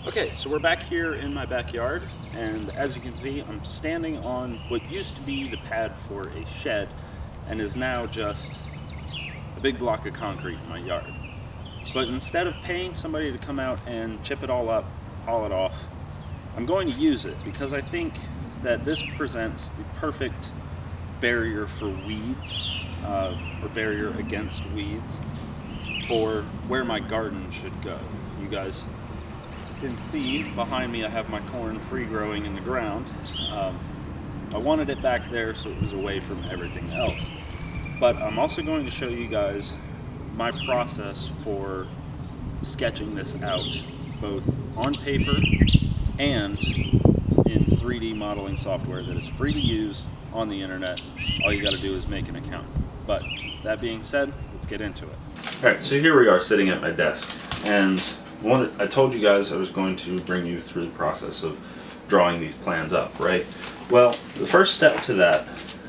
Okay, so we're back here in my backyard, and as you can see, I'm standing on what used to be the pad for a shed and is now just a big block of concrete in my yard. But instead of paying somebody to come out and chip it all up, haul it off, I'm going to use it because I think that this presents the perfect barrier for weeds, or barrier against weeds, for where my garden should go. You guys can see behind me I have my corn free growing in the ground. I wanted it back there so it was away from everything else. But I'm also going to show you guys my process for sketching this out, both on paper and in 3D modeling software that is free to use on the internet. All you got to do is make an account. But that being said, let's get into it. Alright, so here we are sitting at my desk, and I told you guys I was going to bring you through the process of drawing these plans up, right? Well, the first step to that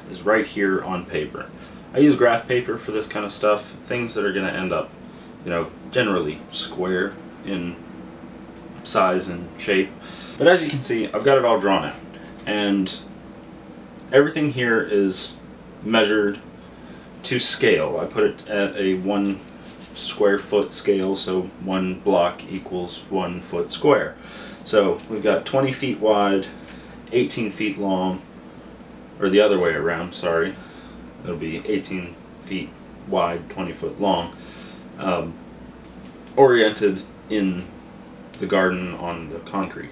is right here on paper. I use graph paper for this kind of stuff, things that are going to end up, generally square in size and shape. But as you can see, I've got it all drawn out, and everything here is measured to scale. I put it at a 1 square foot scale, so 1 block equals 1 foot square. So we've got 20 feet wide, 18 feet long, or the other way around, sorry. It'll be 18 feet wide, 20 foot long, oriented in the garden on the concrete.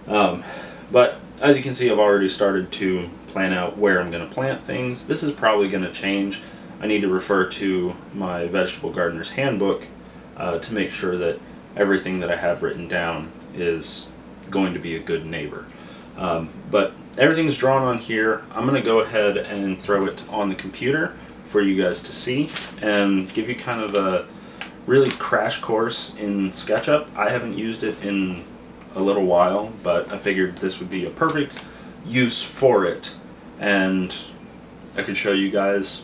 But as you can see, I've already started to plan out where I'm going to plant things. This is probably going to change. I need to refer to my Vegetable Gardener's Handbook to make sure that everything that I have written down is going to be a good neighbor. But everything's drawn on here. I'm going to go ahead and throw it on the computer for you guys to see and give you kind of a really crash course in SketchUp. I haven't used it in a little while, but I figured this would be a perfect use for it, and I could show you guys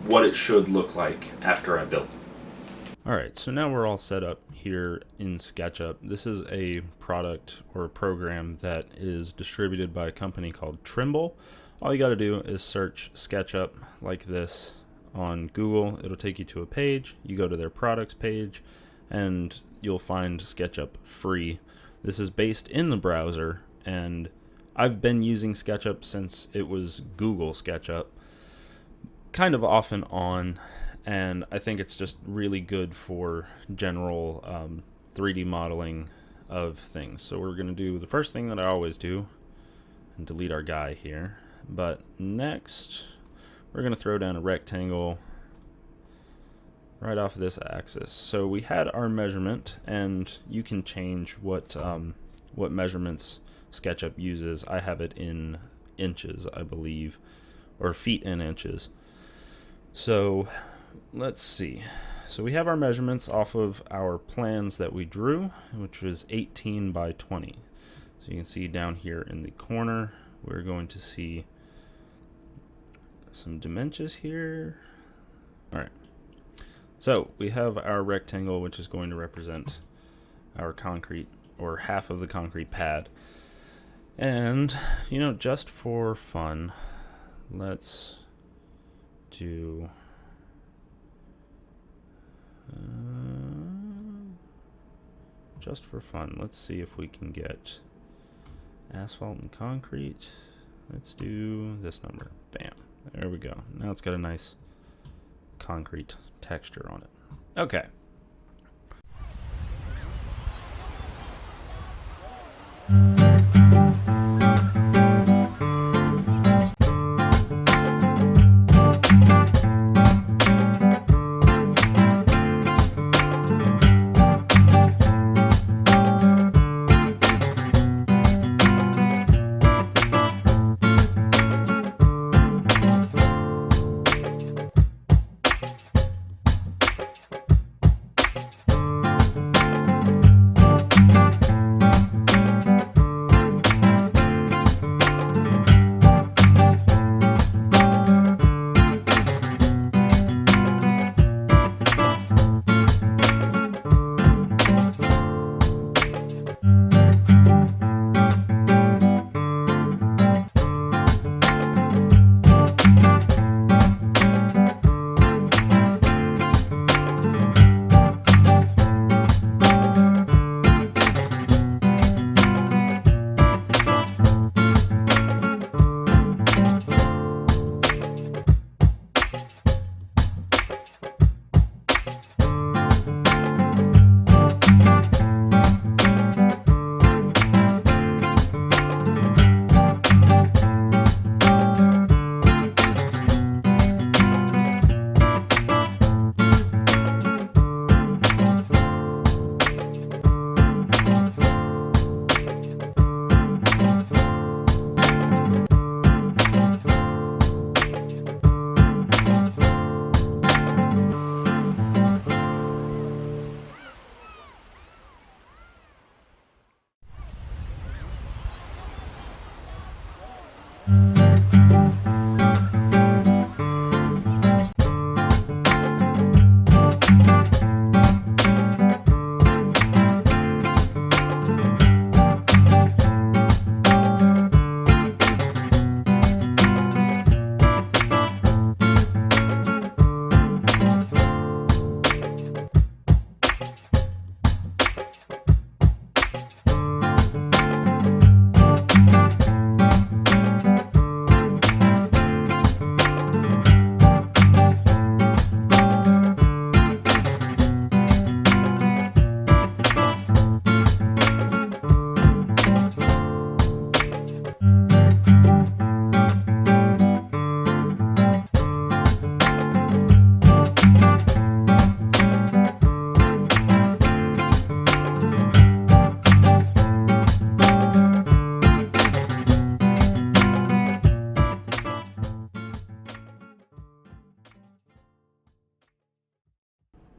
what it should look like after I build it. Alright, so now we're all set up here in SketchUp. This is a product or a program that is distributed by a company called Trimble. All you got to do is search SketchUp like this on Google. It'll take you to a page. You go to their products page and you'll find SketchUp free. This is based in the browser, and I've been using SketchUp since it was Google SketchUp, kind of off and on, and I think it's just really good for general 3D modeling of things. So we're going to do the first thing that I always do and delete our guy here. But next, we're going to throw down a rectangle right off of this axis. So we had our measurement, and you can change what measurements SketchUp uses. I have it in inches, I believe, or feet in inches. So let's see. So we have our measurements off of our plans that we drew, which was 18 by 20. So you can see down here in the corner, we're going to see some dimensions here. All right. So we have our rectangle, which is going to represent our concrete, or half of the concrete pad. And, just for fun, let's do just for fun, let's see if we can get asphalt and concrete. Let's do this number. Bam. There we go. Now it's got a nice concrete texture on it. Okay.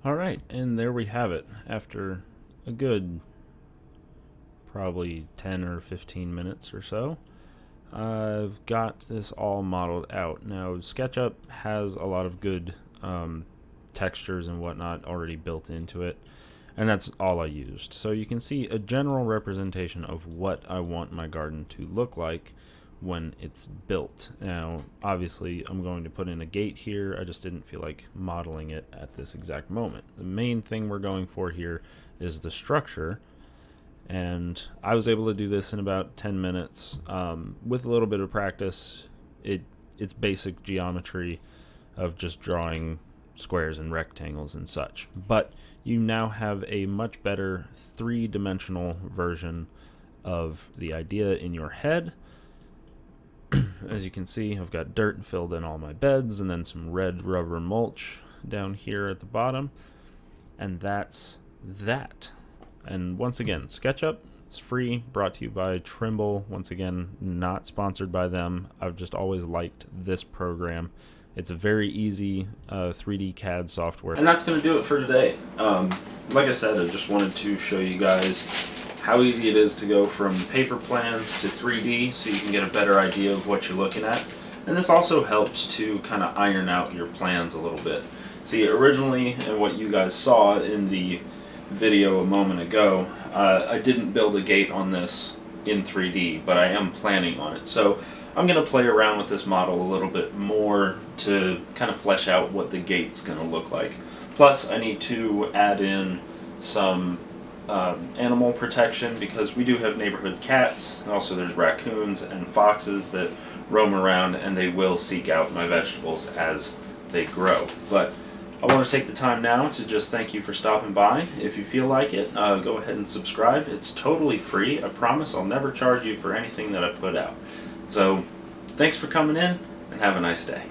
Alright, and there we have it. After a good probably 10 or 15 minutes or so, I've got this all modeled out. Now, SketchUp has a lot of good textures and whatnot already built into it, and that's all I used. So you can see a general representation of what I want my garden to look like when it's built. Now, obviously, I'm going to put in a gate here. I just didn't feel like modeling it at this exact moment. The main thing we're going for here is the structure, and I was able to do this in about 10 minutes. With a little bit of practice, it's basic geometry of just drawing squares and rectangles and such. But you now have a much better three-dimensional version of the idea in your head. As you can see, I've got dirt filled in all my beds and then some red rubber mulch down here at the bottom. And that's that. And once again, SketchUp is free, brought to you by Trimble. Once again, not sponsored by them. I've just always liked this program. It's a very easy 3D CAD software. And that's going to do it for today. Like I said, I just wanted to show you guys how easy it is to go from paper plans to 3D so you can get a better idea of what you're looking at. And this also helps to kind of iron out your plans a little bit. See, originally, and what you guys saw in the video a moment ago, I didn't build a gate on this in 3D, but I am planning on it. So I'm going to play around with this model a little bit more to kind of flesh out what the gate's going to look like. Plus, I need to add in some animal protection because we do have neighborhood cats, and also there's raccoons and foxes that roam around, and they will seek out my vegetables as they grow. But I want to take the time now to just thank you for stopping by. If you feel like it, go ahead and subscribe. It's totally free. I promise I'll never charge you for anything that I put out. So thanks for coming in, and have a nice day.